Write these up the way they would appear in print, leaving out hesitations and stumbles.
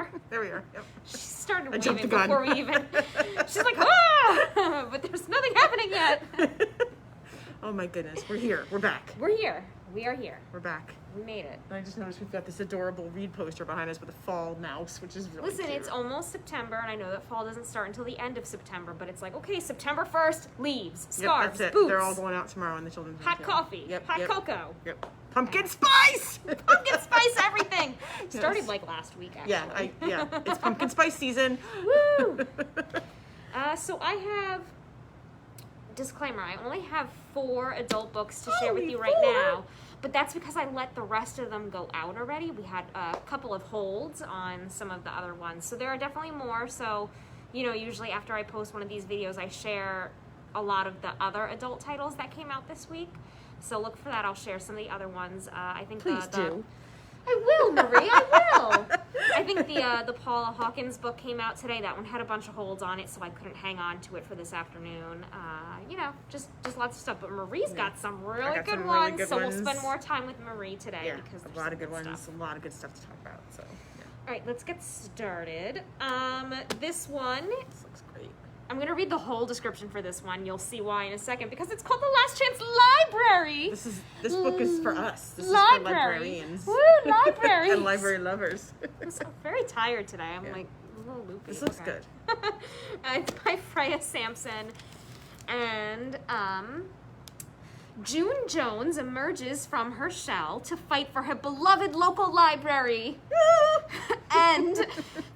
here. There we are. Yep. She started I jumped waving the gun. before we even... She's like, ah! But there's nothing happening yet. Oh my goodness. We're here. We're back. We're here. We are here. We're back. We made it. And I just noticed we've got this adorable Read poster behind us with a fall mouse, which is really Listen, cute. it's almost September, and I know that fall doesn't start until the end of September, but it's like, okay, September 1st, leaves, scarves, Yep, that's it. boots. They're all going out tomorrow in the children's hot room, too. coffee, Yep, hot yep, cocoa, Yep. Pumpkin spice! pumpkin spice, everything. Yes. Started like last week, actually. Yeah, it's pumpkin spice season. Woo! So I have, disclaimer, I only have 4 adult books to share with you right now, but that's because I let the rest of them go out already. We had a couple of holds on some of the other ones, so there are definitely more. So, you know, usually after I post one of these videos, I share a lot of the other adult titles that came out this week. So look for that. I'll share some of the other ones. I think Please do. I will, Marie. I will. I think the Paula Hawkins book came out today. That one had a bunch of holds on it, so I couldn't hang on to it for this afternoon. You know, just lots of stuff. But Marie's got some really good ones, so we'll spend more time with Marie today. Yeah, because a lot of good ones, a lot of good stuff to talk about. So, yeah. All right, let's get started. This one, This looks great. I'm going to read the whole description for this one. You'll see why in a second, because it's called The Last Chance Library. This book is for us. This Library. is for librarians. Woo, libraries. And library lovers. I'm so very tired today. I'm like a little loopy. This looks good. It's by Freya Sampson. And June Jones emerges from her shell to fight for her beloved local library. And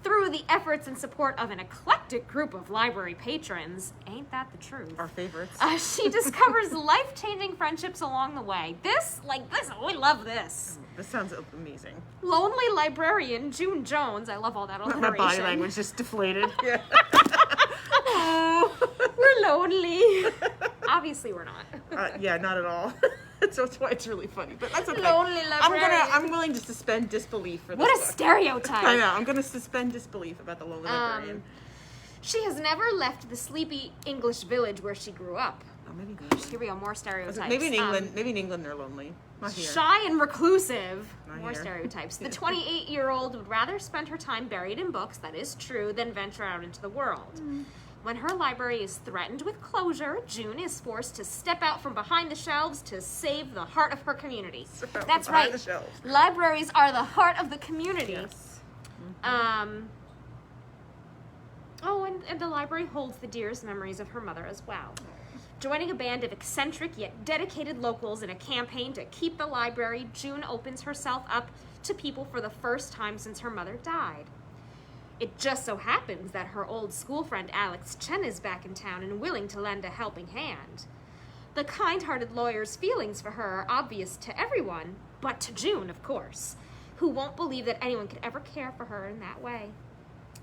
through the efforts and support of an eclectic group of library patrons, ain't that the truth? Our favorites. She discovers life-changing friendships along the way. We love this. This sounds amazing. Lonely librarian June Jones, I love all that alliteration. My body language just deflated. Yeah. We're lonely. Obviously we're not. Yeah, not at all. So that's why it's really funny, but that's okay. Lonely librarian. I'm willing to suspend disbelief for this What a book. stereotype. I know. I'm going to suspend disbelief about the lonely librarian. She has never left the sleepy English village where she grew up. Oh, maybe in England. Here we go, more stereotypes. Maybe in England. Maybe in England they're lonely. Not here. Shy and reclusive. Not More here. stereotypes. The 28-year-old would rather spend her time buried in books, that is true, than venture out into the world. When her library is threatened with closure, June is forced to step out from behind the shelves to save the heart of her community. That's right. The shelves. Libraries are the heart of the community. Yes. And the library holds the dearest memories of her mother as well. Joining a band of eccentric yet dedicated locals in a campaign to keep the library, June opens herself up to people for the first time since her mother died. It just so happens that her old school friend Alex Chen is back in town and willing to lend a helping hand. The kind-hearted lawyer's feelings for her are obvious to everyone, but to June, of course, who won't believe that anyone could ever care for her in that way.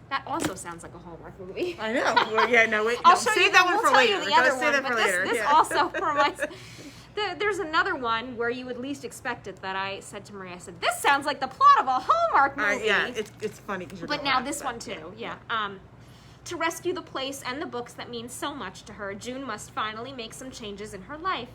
That also sounds like a Hallmark movie. I know. Well, yeah, no, wait. I'll No, show save you that one for later. The We're other gonna save one, that for but later. This Yeah. also reminds. There's another one where you would least expect it that I said to Marie. I said, "This sounds like the plot of a Hallmark movie." Yeah, it's funny because you're. But now this one too. Yeah. To rescue the place and the books that mean so much to her, June must finally make some changes in her life,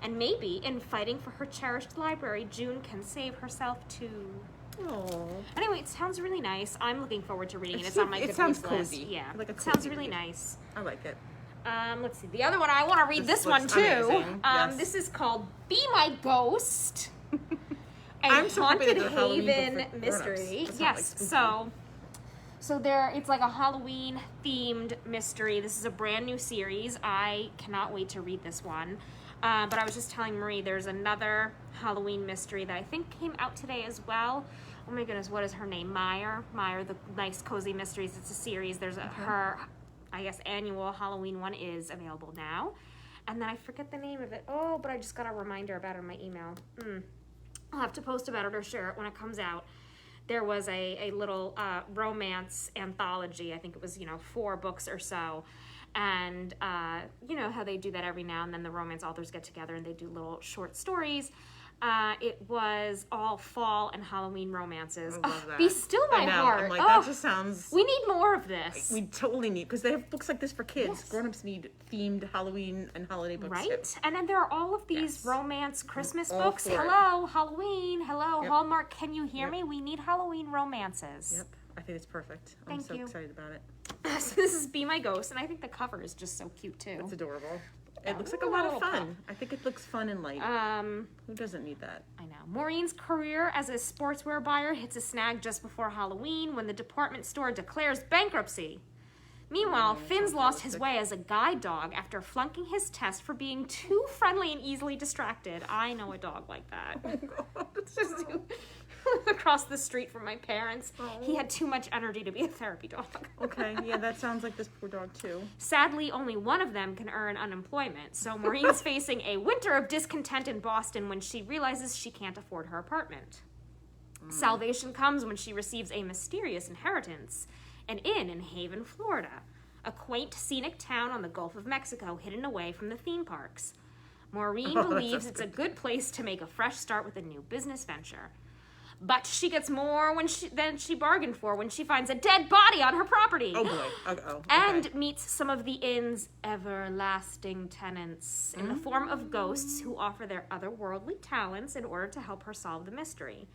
and maybe in fighting for her cherished library, June can save herself too. Oh. Anyway, it sounds really nice. I'm looking forward to reading it. It's on my It Goodreads sounds list. cozy. Yeah, Like a it sounds cozy really read. nice. I like it. Let's see. The other one, I want to read this one looks too. amazing. Yes. This is called Be My Ghost. A I'm so happy haunted that they're Halloween haven book for mystery. grown-ups. It's not, Yes. like, spooky. So there, it's like a Halloween themed mystery. This is a brand new series. I cannot wait to read this one. But I was just telling Marie, there's another Halloween mystery that I think came out today as well. Oh my goodness, what is her name? Meyer, the Nice Cozy Mysteries. It's a series. There's her, I guess, annual Halloween one is available now. And then I forget the name of it. Oh, but I just got a reminder about it in my email. I'll have to post about it or share it when it comes out. There was a little romance anthology. I think it was, 4 books or so. And you know how they do that every now and then, the romance authors get together and they do little short stories. It was all fall and Halloween romances. I love that. Be still my I know. heart. I'm like, that just sounds. We need more of this. We totally need, because they have books like this for kids. Yes. Grown-ups need themed Halloween and holiday books. Right? Too. And then there are all of these Yes. romance Christmas All books. for it. Hello, Halloween. Hello, Yep. Hallmark. Can you hear Yep. me? We need Halloween romances. Yep. I think it's perfect. I'm Thank so you. excited about it. So this is Be My Ghost, and I think the cover is just so cute too. It's adorable. It looks like a lot of fun. I think it looks fun and light. Who doesn't need that? I know. Maureen's career as a sportswear buyer hits a snag just before Halloween when the department store declares bankruptcy. Meanwhile, Finn's lost his way as a guide dog after flunking his test for being too friendly and easily distracted. I know a dog like that. It's just across the street from my parents. He had too much energy to be a therapy dog. Okay, yeah, that sounds like this poor dog too. Sadly, only one of them can earn unemployment, so Maureen's facing a winter of discontent in Boston when she realizes she can't afford her apartment. Salvation comes when she receives a mysterious inheritance, an inn in Haven, Florida, a quaint, scenic town on the Gulf of Mexico hidden away from the theme parks. Maureen believes it's a good place to make a fresh start with a new business venture. But she gets more than she bargained for when she finds a dead body on her property. Oh boy. Okay. And meets some of the inn's everlasting tenants in the form of ghosts who offer their otherworldly talents in order to help her solve the mystery.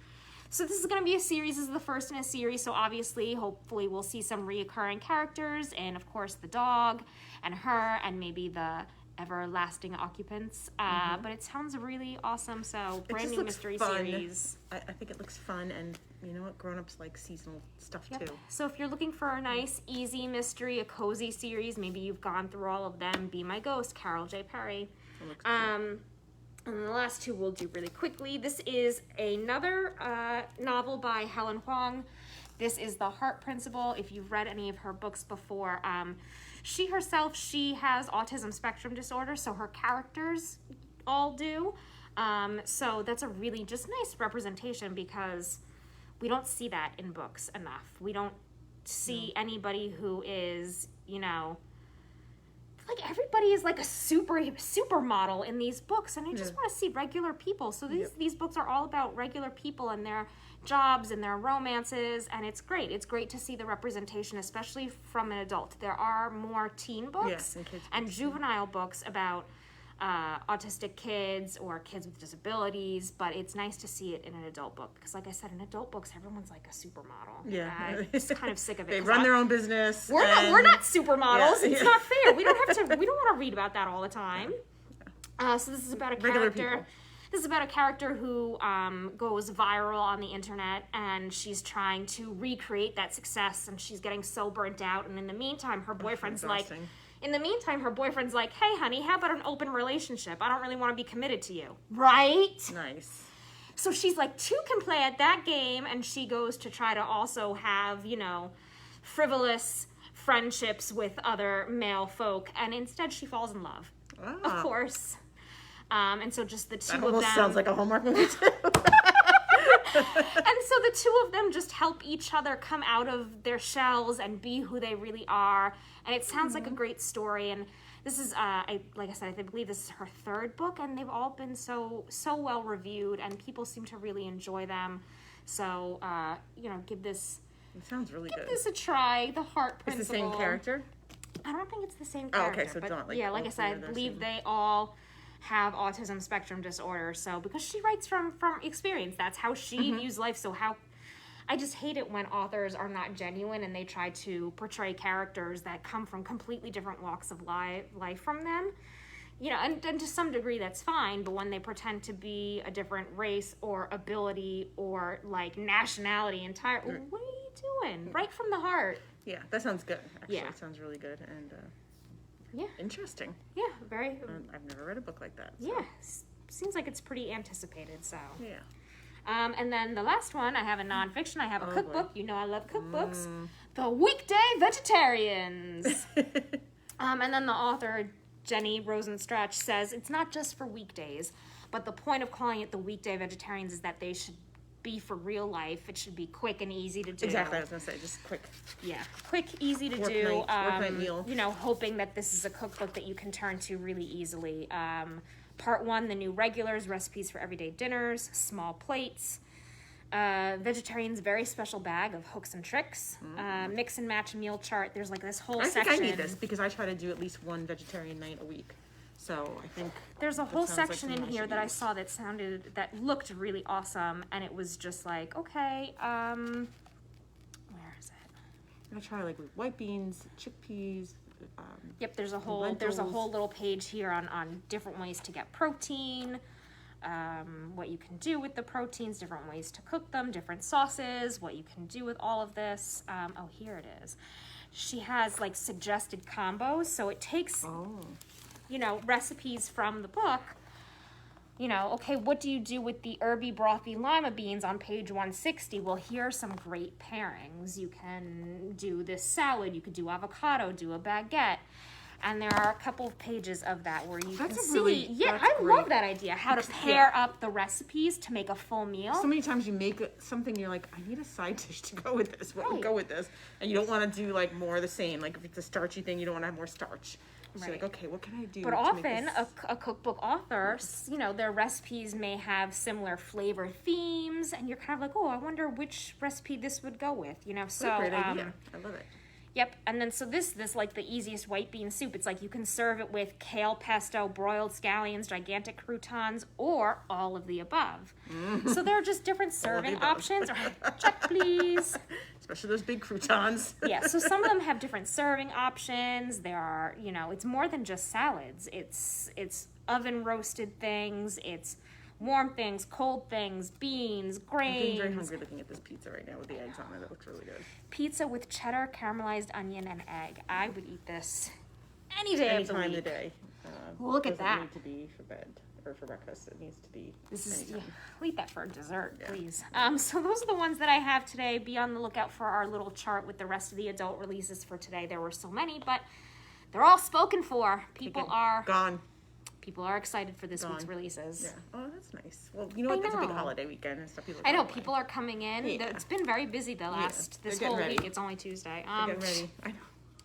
So this is going to be a series. This is the first in a series, so obviously, hopefully, we'll see some reoccurring characters, and of course, the dog, and her, and maybe the everlasting occupants. But it sounds really awesome, so brand new mystery series. I think it looks fun, and you know what? Grown-ups like seasonal stuff too. So if you're looking for a nice, easy mystery, a cozy series, maybe you've gone through all of them. Be My Ghost, Carol J. Perry. And the last two we'll do really quickly. This is another novel by Helen Huang. This is The Heart Principle. If you've read any of her books before, she herself, she has autism spectrum disorder, so her characters all do. So that's a really just nice representation because we don't see that in books enough. We don't see anybody who is, you know, like everybody is like a supermodel in these books, and I just want to see regular people. So these books are all about regular people and their jobs and their romances, and it's great. It's great to see the representation, especially from an adult. There are more teen books and juvenile books about autistic kids or kids with disabilities, but it's nice to see it in an adult book because, like I said, in adult books, everyone's like a supermodel. Yeah, I'm just kind of sick of it. They run their own business. We're not supermodels. Yeah. It's not fair. We don't want to read about that all the time. So this is about a character. This is about a character who goes viral on the internet, and she's trying to recreate that success, and she's getting so burnt out. And in the meantime, her boyfriend's like. In the meantime, her boyfriend's like, hey, honey, how about an open relationship? I don't really want to be committed to you. Right? Nice. So she's like, two can play at that game, and she goes to try to also have, you know, frivolous friendships with other male folk, and instead she falls in love. Of course. And so just the two of them... That almost sounds like a Hallmark movie, too. And so the two of them just help each other come out of their shells and be who they really are. And it sounds like a great story. And this is, like I said, I believe this is her third book, and they've all been so well reviewed, and people seem to really enjoy them. So, you know, give this... It sounds really good. Give this a try. The Heart Principle. It's the same character? I don't think it's the same character. Oh, okay, so it's not like... Yeah, like I said, I believe they all have autism spectrum disorder, so because she writes from experience, that's how she views life. So I just hate it when authors are not genuine and they try to portray characters that come from completely different walks of life from them, you know, and to some degree that's fine, but when they pretend to be a different race or ability or like nationality entirely, what are you doing? Right from the heart. Yeah, that sounds good. Actually, yeah. It sounds really good and yeah, interesting. Yeah, very. I've never read a book like that. So. Yeah, seems like it's pretty anticipated. So yeah. And then the last one, I have a nonfiction. I have a cookbook. You know I love cookbooks. The Weekday Vegetarians. And then the author Jenny Rosenstrach says it's not just for weekdays, but the point of calling it the Weekday Vegetarians is that they should be for real life. It should be quick and easy to do. Exactly, I was gonna say, just quick. Yeah, quick, easy to do. Work night meal. You know, hoping that this is a cookbook that you can turn to really easily. Part 1, the new regulars, recipes for everyday dinners, small plates. Vegetarian's very special bag of hooks and tricks. Mix and match meal chart. There's like this whole section. I think I need this because I try to do at least one vegetarian night a week. So I think there's a whole section in here that I saw that looked really awesome, and it was just like, okay, where is it? I'm gonna try like with white beans, chickpeas. Yep, there's a whole little page here on different ways to get protein, what you can do with the proteins, different ways to cook them, different sauces, what you can do with all of this. Oh, here it is. She has like suggested combos, so it takes, you know, recipes from the book. You know, okay, what do you do with the herby brothy lima beans on page 160? Well, here are some great pairings. You can do this salad, you could do avocado, do a baguette. And there are a couple of pages of that where you can see. Yeah, I love that idea. How to pair up the recipes to make a full meal. So many times you make something, you're like, I need a side dish to go with this. What would go with this? And you don't want to do like more of the same. Like if it's a starchy thing, you don't want to have more starch. So you're like, okay, what can I do? But often a cookbook author, you know, their recipes may have similar flavor themes, and you're kind of like, oh, I wonder which recipe this would go with, you know. So great idea. I love it. Yep, and then so this like the easiest white bean soup. It's like you can serve it with kale pesto, broiled scallions, gigantic croutons, or all of the above. So there are just different serving options. Check, please. Especially those big croutons. Yeah, so some of them have different serving options. There are, you know, it's more than just salads. It's oven roasted things. It's warm things, cold things, beans, grains. I'm getting very hungry looking at this pizza right now with the eggs on it. It looks really good. Pizza with cheddar, caramelized onion, and egg. I would eat this any day of the week. Any time of the day. Look at that. It doesn't need to be for bed or for breakfast. It needs to be. I'll eat that for dessert, please. So those are the ones that I have today. Be on the lookout for our little chart with the rest of the adult releases for today. There were so many, but they're all spoken for. People are excited for this week's releases. Yeah. Oh, that's nice. Well, you know what? It's a big holiday weekend and stuff. I know. People are coming in. Yeah. It's been very busy this whole week. It's only Tuesday. They're getting ready. I know.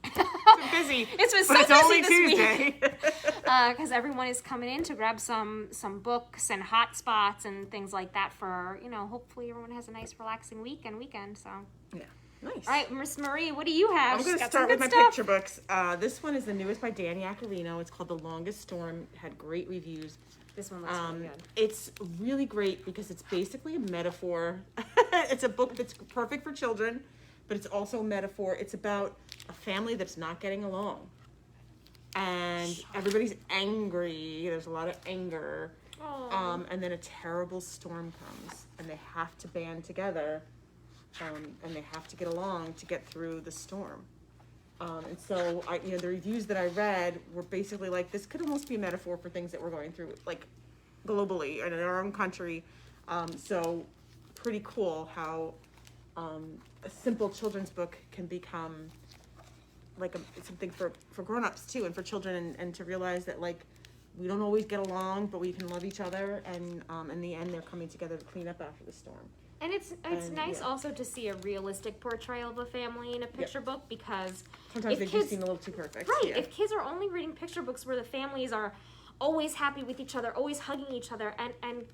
It's been busy. It's been so busy only this Tuesday. Week. Because everyone is coming in to grab some books and hot spots and things like that for, you know, hopefully everyone has a nice relaxing weekend. So. Yeah. Nice. All right, Miss Marie, what do you have? I'm going to start with my picture books. This one is the newest by Dan Yacarino. It's called The Longest Storm. It had great reviews. This one looks really good. It's really great because it's basically a metaphor. It's a book that's perfect for children, but it's also a metaphor. It's about a family that's not getting along. And everybody's angry. There's a lot of anger. And then a terrible storm comes, and they have to band together. And they have to get along to get through the storm. And so, the reviews that I read were basically like, this could almost be a metaphor for things that we're going through, like, globally and in our own country. So, pretty cool how a simple children's book can become, like, something for grown-ups, too, and for children, and to realize that, like, we don't always get along, but we can love each other, and in the end, they're coming together to clean up after the storm. And it's nice also to see a realistic portrayal of a family in a picture book, because sometimes they just seem a little too perfect. Right. If kids are only reading picture books where the families are always happy with each other, always hugging each other, and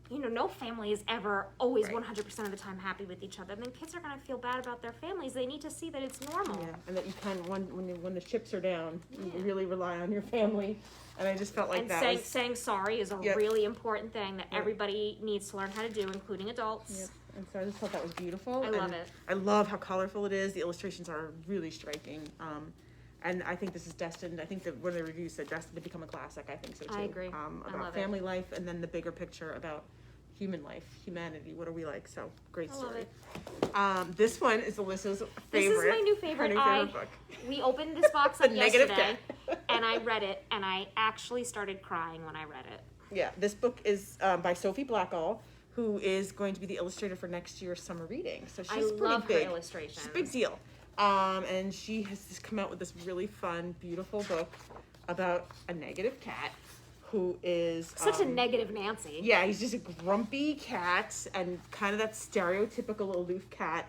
you know, no family is ever always 100% of the time happy with each other, then kids are going to feel bad about their families. They need to see that it's normal. Yeah, and that you can, when the chips are down, you really rely on your family. And I just felt like saying sorry is a really important thing that everybody needs to learn how to do, including adults. Yep. And so I just thought that was beautiful. I love it. I love how colorful it is. The illustrations are really striking. And I think this is destined, I think that one of the reviews said destined to become a classic. I think so too. I agree. About family life, and then the bigger picture about human life, humanity. What are we like? So, great story. This one is Alyssa's favorite. This is my new favorite. Book. We opened this box up yesterday, and I read it, and I actually started crying when I read it. Yeah, this book is by Sophie Blackall, who is going to be the illustrator for next year's summer reading. So she's pretty big. Her illustrations. She's a big deal. And she has just come out with this really fun, beautiful book about a negative cat who is such a negative Nancy. Yeah, he's just a grumpy cat and kind of that stereotypical aloof cat.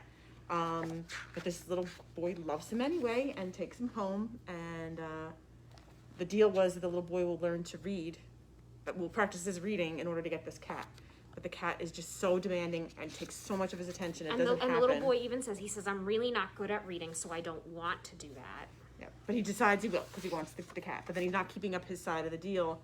But this little boy loves him anyway and takes him home. And the deal was that the little boy will learn to read, but will practice his reading in order to get this cat. But the cat is just so demanding and takes so much of his attention. And the little boy even says, I'm really not good at reading, so I don't want to do that. Yeah, but he decides he will because he wants the cat. But then he's not keeping up his side of the deal.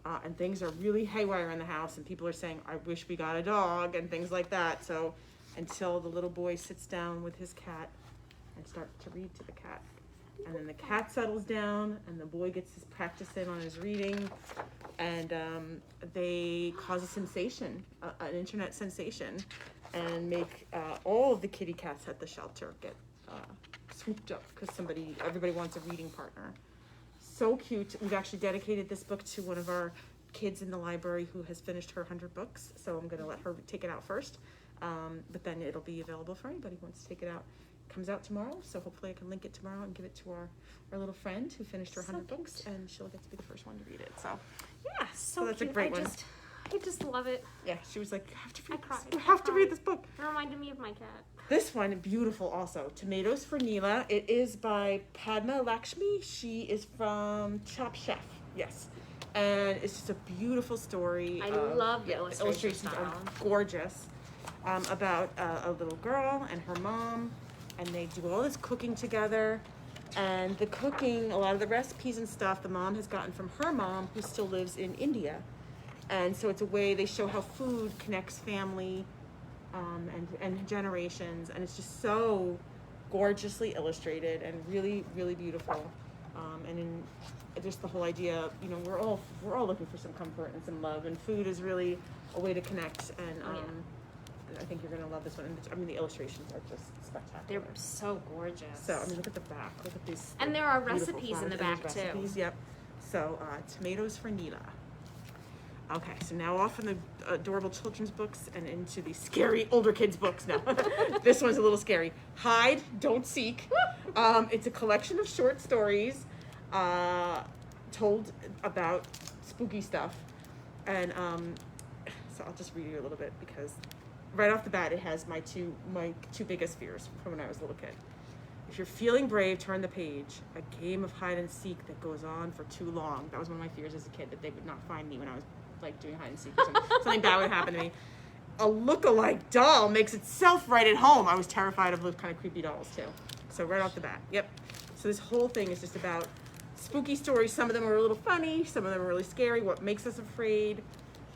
And things are really haywire in the house. And people are saying, I wish we got a dog and things like that. So until the little boy sits down with his cat and start to read to the cat. And then the cat settles down, and the boy gets his practice in on his reading, and they cause a sensation, an internet sensation, and make all of the kitty cats at the shelter get swooped up because everybody wants a reading partner. So cute. We've actually dedicated this book to one of our kids in the library who has finished her 100 books, so I'm going to let her take it out first, but then it'll be available for anybody who wants to take it out. Comes out tomorrow, so hopefully I can link it tomorrow and give it to our little friend who finished her 100 books, and she'll get to be the first one to read it. So yeah, So that's cute. a great one. I just love it. Yeah, she was like, "You have to read I cried. this. You have to read this book." It reminded me of my cat. This one, beautiful also. Tomatoes for Neela. It is by Padma Lakshmi. She is from Top Chef. Yes. And it's just a beautiful story. I love the illustrations style. are gorgeous. About a little girl and her mom, and they do all this cooking together. And the cooking, a lot of the recipes and stuff, the mom has gotten from her mom, who still lives in India. And so it's a way they show how food connects family and generations, and it's just so gorgeously illustrated and really, really beautiful. And in just the whole idea, you know, we're all looking for some comfort and some love, and food is really a way to connect. And I think you're gonna love this one. And I mean, the illustrations are just spectacular. They're so gorgeous. So I mean, look at the back. Look at these. And there are beautiful recipes in the flowers. back There's recipes, too. Yep. So tomatoes for Neela. Okay, so now off from the adorable children's books and into the scary older kids' books now. This one's a little scary. Hide, Don't Seek. It's a collection of short stories told about spooky stuff. And so I'll just read you a little bit because right off the bat it has my two biggest fears from when I was a little kid. If you're feeling brave, turn the page. A game of hide and seek that goes on for too long. That was one of my fears as a kid, that they would not find me when I was like doing hide and seek or something bad would happen to me. A look-alike doll makes itself right at home. I was terrified of those kind of creepy dolls too. So right off the bat, yep. So this whole thing is just about spooky stories. Some of them are a little funny, some of them are really scary. What makes us afraid?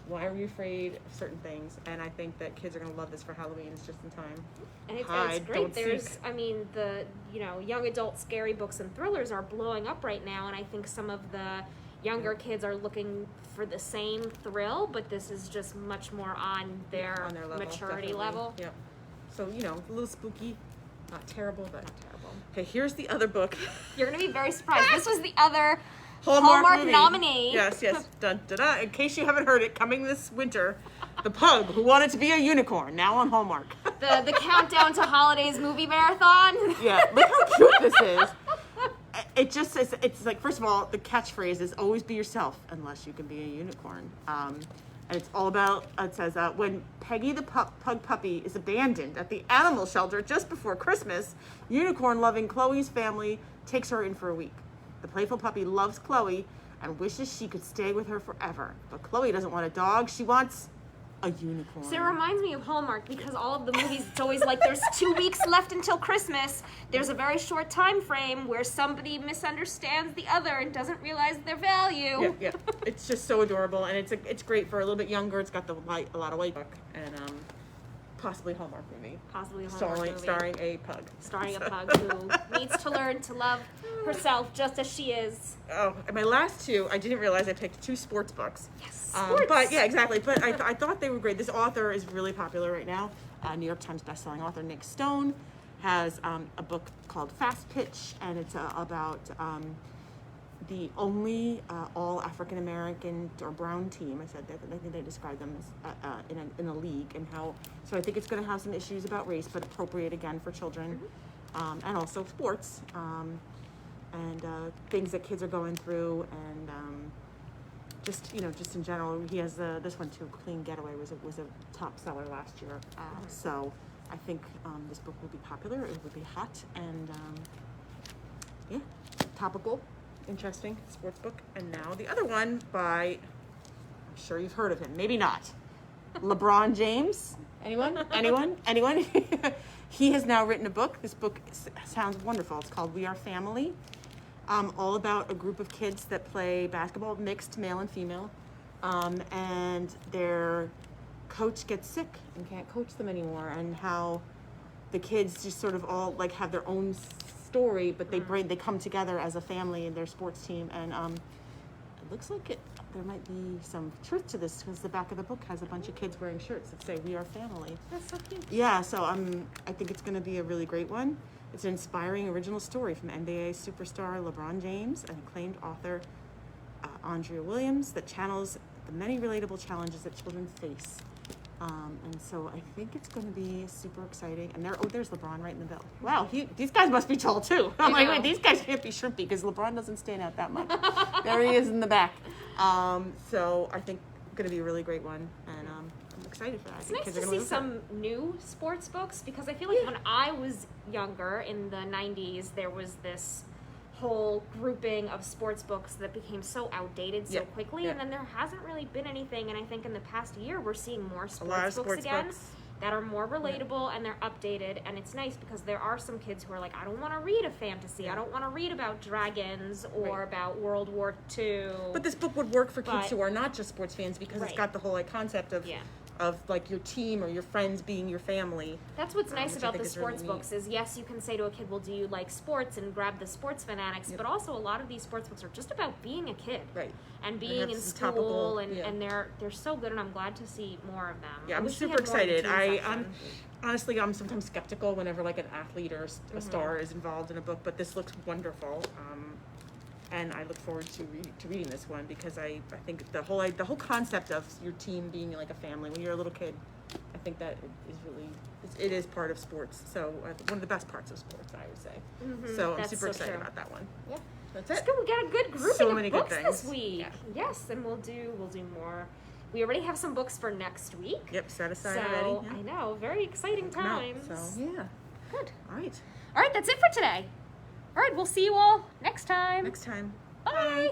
Why are we afraid of certain things? And I think that kids are gonna love this for Halloween. It's just in time. And it's Hide, great. don't There's, seek. I mean, the young adult scary books and thrillers are blowing up right now, and I think some of the younger kids are looking for the same thrill, but this is just much more on their level, maturity definitely. level. Yep. So a little spooky, not terrible, but not terrible. Okay, here's the other book. You're gonna be very surprised. This was the other Hallmark movie. nominee. Yes. Dun, da, da. In case you haven't heard it, coming this winter, The Pug Who Wanted to Be a Unicorn, now on Hallmark. The countdown to holidays movie marathon. Yeah, look how cute this is. It just says, it's like, first of all, the catchphrase is always be yourself unless you can be a unicorn. And it's all about, it says, when Peggy the pug puppy is abandoned at the animal shelter just before Christmas, unicorn-loving Chloe's family takes her in for a week. The playful puppy loves Chloe and wishes she could stay with her forever. But Chloe doesn't want a dog, she wants a unicorn. So it reminds me of Hallmark because all of the movies, it's always like there's 2 weeks left until Christmas. There's a very short time frame where somebody misunderstands the other and doesn't realize their value. Yeah. It's just so adorable, and it's great for a little bit younger. It's got a lot of white book, and possibly a Hallmark movie. Possibly a Hallmark movie. Starring a pug. Starring a pug who needs to learn to love herself just as she is. Oh, and my last two, I didn't realize I picked 2 sports books. Yes, sports. But yeah, exactly. But I thought they were great. This author is really popular right now. New York Times bestselling author Nick Stone has a book called Fast Pitch, and it's about the only all African American or brown team. I think they describe them as in a league, and how. So I think it's going to have some issues about race, but appropriate again for children, and also sports, and things that kids are going through, and just in general. He has this one too. Clean Getaway was a top seller last year, so I think this book will be popular. It will be hot, and yeah, topical. Interesting sports book. And now the other one by, I'm sure you've heard of him, maybe not, LeBron James. Anyone? He has now written a book. This book sounds wonderful. It's called We Are Family. All about a group of kids that play basketball, mixed male and female, and their coach gets sick and can't coach them anymore, and how the kids just sort of all like have their own story, but they come together as a family in their sports team, and it looks like there might be some truth to this because the back of the book has a bunch of kids wearing shirts that say "We Are Family." That's so cute. Yeah, so I think it's going to be a really great one. It's an inspiring original story from NBA superstar LeBron James and acclaimed author Andrea Williams that channels the many relatable challenges that children face. And so I think it's going to be super exciting. And there's LeBron right in the middle. Wow, these guys must be tall too. I'm like, wait, these guys can't be shrimpy because LeBron doesn't stand out that much. There he is in the back. So I think it's going to be a really great one, and I'm excited for that. It's nice to see some new sports books because I feel like when I was younger in the 90s, there was this whole grouping of sports books that became so outdated so quickly, and then there hasn't really been anything, and I think in the past year we're seeing more sports books again that are more relatable and they're updated, and it's nice because there are some kids who are like, I don't want to read a fantasy, I don't want to read about dragons or about World War II. But this book would work for kids who are not just sports fans because it's got the whole like concept of like your team or your friends being your family. That's what's nice about the sports books is, yes, you can say to a kid, well, do you like sports, and grab the sports fanatics, but also a lot of these sports books are just about being a kid. Right. And being in school, and they're so good, and I'm glad to see more of them. Yeah, I'm super excited. I'm honestly, I'm sometimes skeptical whenever like an athlete or a star is involved in a book, but this looks wonderful. And I look forward to reading this one because I think the whole concept of your team being like a family when you're a little kid, I think that is really it is part of sports. So one of the best parts of sports, I would say. So I'm super excited about that one. Yeah, that's it. Good. We got a good grouping so many of books good things this week. Yeah. Yes, and we'll do more. We already have some books for next week. Yep, set aside already. I know, very exciting times. So yeah, good. All right, that's it for today. All right, we'll see you all next time. Next time. Bye.